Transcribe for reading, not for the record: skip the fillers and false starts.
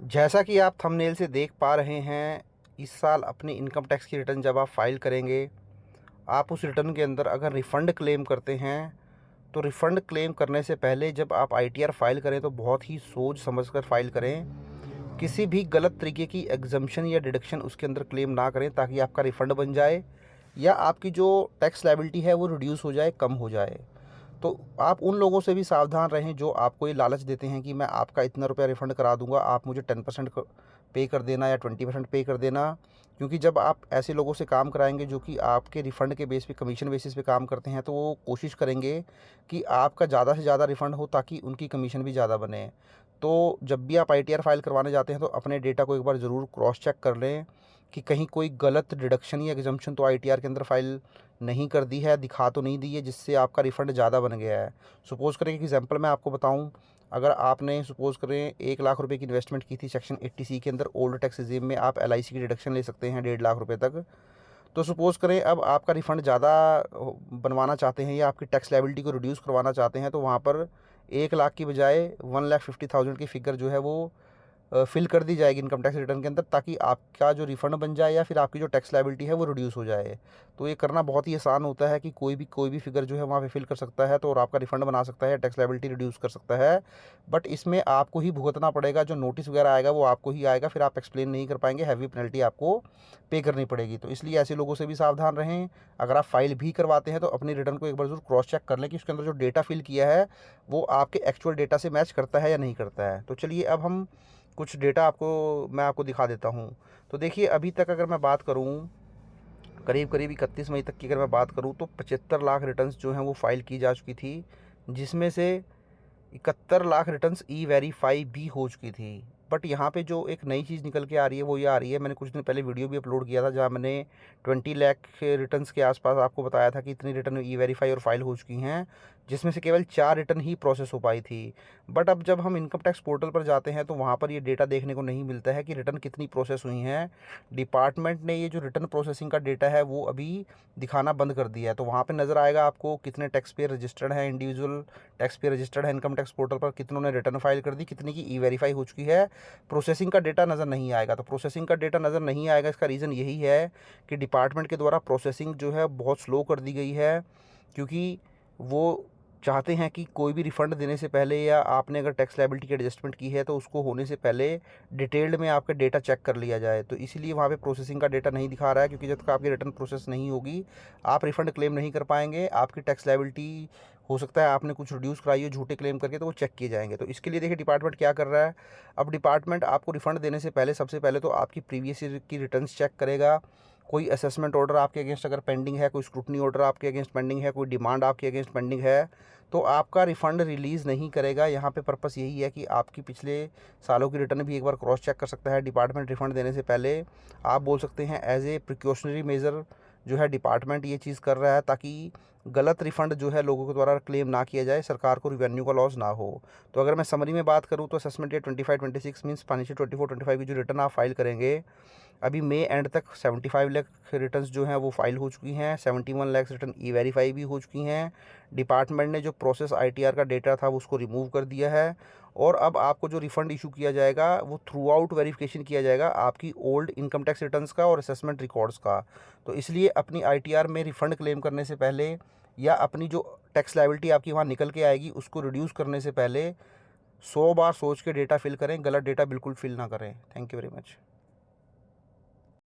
जैसा कि आप थंबनेल से देख पा रहे हैं, इस साल अपनी इनकम टैक्स की रिटर्न जब आप फ़ाइल करेंगे, आप उस रिटर्न के अंदर अगर रिफ़ंड क्लेम करते हैं, तो रिफ़ंड क्लेम करने से पहले जब आप आईटीआर फ़ाइल करें तो बहुत ही सोच समझ कर फ़ाइल करें। किसी भी गलत तरीके की एग्ज़म्पशन या डिडक्शन उसके अंदर क्लेम ना करें, ताकि आपका रिफ़ंड बन जाए या आपकी जो टैक्स लायबिलिटी है वो रिड्यूस हो जाए, कम हो जाए। तो आप उन लोगों से भी सावधान रहें जो आपको ये लालच देते हैं कि मैं आपका इतना रुपया रिफ़ंड करा दूँगा, आप मुझे 10% पे कर देना या 20% पे कर देना। क्योंकि जब आप ऐसे लोगों से काम कराएँगे जो कि आपके रिफ़ंड के बेस पे, कमीशन बेसिस पे काम करते हैं, तो वो कोशिश करेंगे कि आपका ज़्यादा से ज़्यादा रिफ़ंड हो, ताकि उनकी कमीशन भी ज़्यादा बने। तो जब भी आप आईटीआर फ़ाइल करवाने जाते हैं तो अपने डेटा को एक बार ज़रूर क्रॉस चेक कर लें कि कहीं कोई गलत डिडक्शन या एग्ज़म्पशन तो आईटीआर के अंदर फ़ाइल नहीं कर दी है, दिखा तो नहीं दी है जिससे आपका रिफ़ंड ज़्यादा बन गया है। सपोज़ करें, एक एग्ज़ाम्पल मैं आपको बताऊँ, अगर आपने सपोज़ करें 1 लाख रुपए की इन्वेस्टमेंट की थी सेक्शन 80 सी के अंदर, ओल्ड टैक्स रेज़ीम में आप एलआईसी की डिडक्शन ले सकते हैं 1.5 लाख रुपए तक। तो सपोज़ करें अब आपका रिफ़ंड ज़्यादा बनवाना चाहते हैं या आपकी टैक्स लायबिलिटी को रिड्यूस करवाना चाहते हैं, तो वहाँ पर 1 लाख की बजाय 1,50,000 की फ़िगर जो है वो फ़िल कर दी जाएगी इनकम टैक्स रिटर्न के अंदर, ताकि आपका जो रिफ़ंड बन जाए या फिर आपकी जो टैक्स लायबिलिटी है वो रिड्यूस हो जाए। तो ये करना बहुत ही आसान होता है कि कोई भी फ़िगर जो है वहाँ पे फ़िल कर सकता है, तो और आपका रिफ़ंड बना सकता है, टैक्स लायबिलिटी रिड्यूस कर सकता है। बट इसमें आपको ही भुगतना पड़ेगा, जो नोटिस वगैरह आएगा वो आपको ही आएगा, फिर आप एक्सप्लेन नहीं कर पाएँगे, हैवी पेनल्टी आपको पे करनी पड़ेगी। तो इसलिए ऐसे लोगों से भी सावधान रहें। अगर आप फ़ाइल भी करवाते हैं तो अपनी रिटर्न को एक बार ज़रूर क्रॉस चेक कर लें कि उसके अंदर जो डेटा फ़िल किया है वो आपके एक्चुअल डेटा से मैच करता है या नहीं करता है। तो चलिए अब हम कुछ डेटा मैं आपको दिखा देता हूँ। तो देखिए, अभी तक अगर मैं बात करूँ, करीब-करीब 31 मई तक की अगर मैं बात करूँ, तो 75 लाख रिटर्न्स जो हैं वो फ़ाइल की जा चुकी थी, जिसमें से 71 लाख रिटर्न्स ई-वेरीफ़ाई भी हो चुकी थी। बट यहाँ पे जो एक नई चीज़ निकल के आ रही है वो ये आ रही है, मैंने कुछ दिन पहले वीडियो भी अपलोड किया था जहाँ मैंने 20 लाख रिटर्न्स के आसपास आपको बताया था कि इतनी रिटर्न ई-वेरीफ़ाई और फाइल हो चुकी हैं, जिसमें से केवल 4 रिटर्न ही प्रोसेस हो पाई थी। बट अब जब हम इनकम टैक्स पोर्टल पर जाते हैं तो वहाँ पर ये डेटा देखने को नहीं मिलता है कि रिटर्न कितनी प्रोसेस हुई हैं। डिपार्टमेंट ने ये जो रिटर्न प्रोसेसिंग का डेटा है वो अभी दिखाना बंद कर दिया है। तो वहाँ पे नज़र आएगा आपको कितने टैक्स पेयर रजिस्टर्ड हैं, इंडिविजुअल टैक्स पेयर रजिस्टर्ड है इनकम टैक्स पोर्टल पर, कितनों ने रिटर्न फाइल कर दी, कितने की ई-वेरीफ़ाई हो चुकी है। प्रोसेसिंग का डेटा नज़र नहीं आएगा। तो प्रोसेसिंग का डेटा नज़र नहीं आएगा, इसका रीज़न यही है कि डिपार्टमेंट के द्वारा प्रोसेसिंग जो है बहुत स्लो कर दी गई है, क्योंकि वो चाहते हैं कि कोई भी रिफ़ंड देने से पहले या आपने अगर टैक्स लायबिलिटी की एडजस्टमेंट की है तो उसको होने से पहले डिटेल्ड में आपका डेटा चेक कर लिया जाए। तो इसीलिए वहाँ पे प्रोसेसिंग का डेटा नहीं दिखा रहा है, क्योंकि जब तक आपकी रिटर्न प्रोसेस नहीं होगी, आप रिफ़ंड क्लेम नहीं कर पाएँगे। आपकी टैक्स लायबिलिटी, हो सकता है आपने कुछ रिड्यूस कराई हो झूठे क्लेम करके, तो वो चेक किए जाएँगे। तो इसके लिए देखिए डिपार्टमेंट क्या कर रहा है। अब डिपार्टमेंट आपको रिफ़ंड देने से पहले सबसे पहले तो आपकी प्रीवियस ईयर की रिटर्न्स चेक करेगा। कोई असेसमेंट ऑर्डर आपके अगेंस्ट अगर पेंडिंग है, कोई स्क्रूटनी ऑर्डर आपके अगेंस्ट पेंडिंग है, कोई डिमांड आपके अगेंस्ट पेंडिंग है, तो आपका रिफ़ंड रिलीज़ नहीं करेगा। यहाँ पे पर्पस यही है कि आपकी पिछले सालों की रिटर्न भी एक बार क्रॉस चेक कर सकता है डिपार्टमेंट रिफ़ंड देने से पहले। आप बोल सकते हैं एज़ ए प्रिकॉशनरी मेजर जो है डिपार्टमेंट ये चीज़ कर रहा है, ताकि गलत रिफ़ंड जो है लोगों के द्वारा क्लेम ना किया जाए, सरकार को रिवेन्यू का लॉस ना हो। तो अगर मैं समरी में बात करूँ तो असेसमेंट ईयर 25-26 मीन्स फाइनेंशियल 24-25 की जो रिटर्न आप फाइल करेंगे, अभी मई एंड तक 75 लाख रिटर्न्स जो हैं वो फाइल हो चुकी हैं। 71 लाख रिटर्न ई-वेरीफ़ाई भी हो चुकी हैं। डिपार्टमेंट ने जो प्रोसेस आईटीआर का डेटा था वो उसको रिमूव कर दिया है, और अब आपको जो रिफ़ंड इशू किया जाएगा वो थ्रू आउट वेरिफिकेशन किया जाएगा आपकी ओल्ड इनकम टैक्स रिटर्न्स का और असेसमेंट रिकॉर्ड्स का। तो इसलिए अपनी आईटीआर में रिफ़ंड क्लेम करने से पहले या अपनी जो टैक्स लायबिलिटी आपकी वहाँ निकल के आएगी उसको रिड्यूस करने से पहले 100 बार सोच के डेटा फिल करें, गलत डेटा बिल्कुल फिल ना करें। Thank you very much.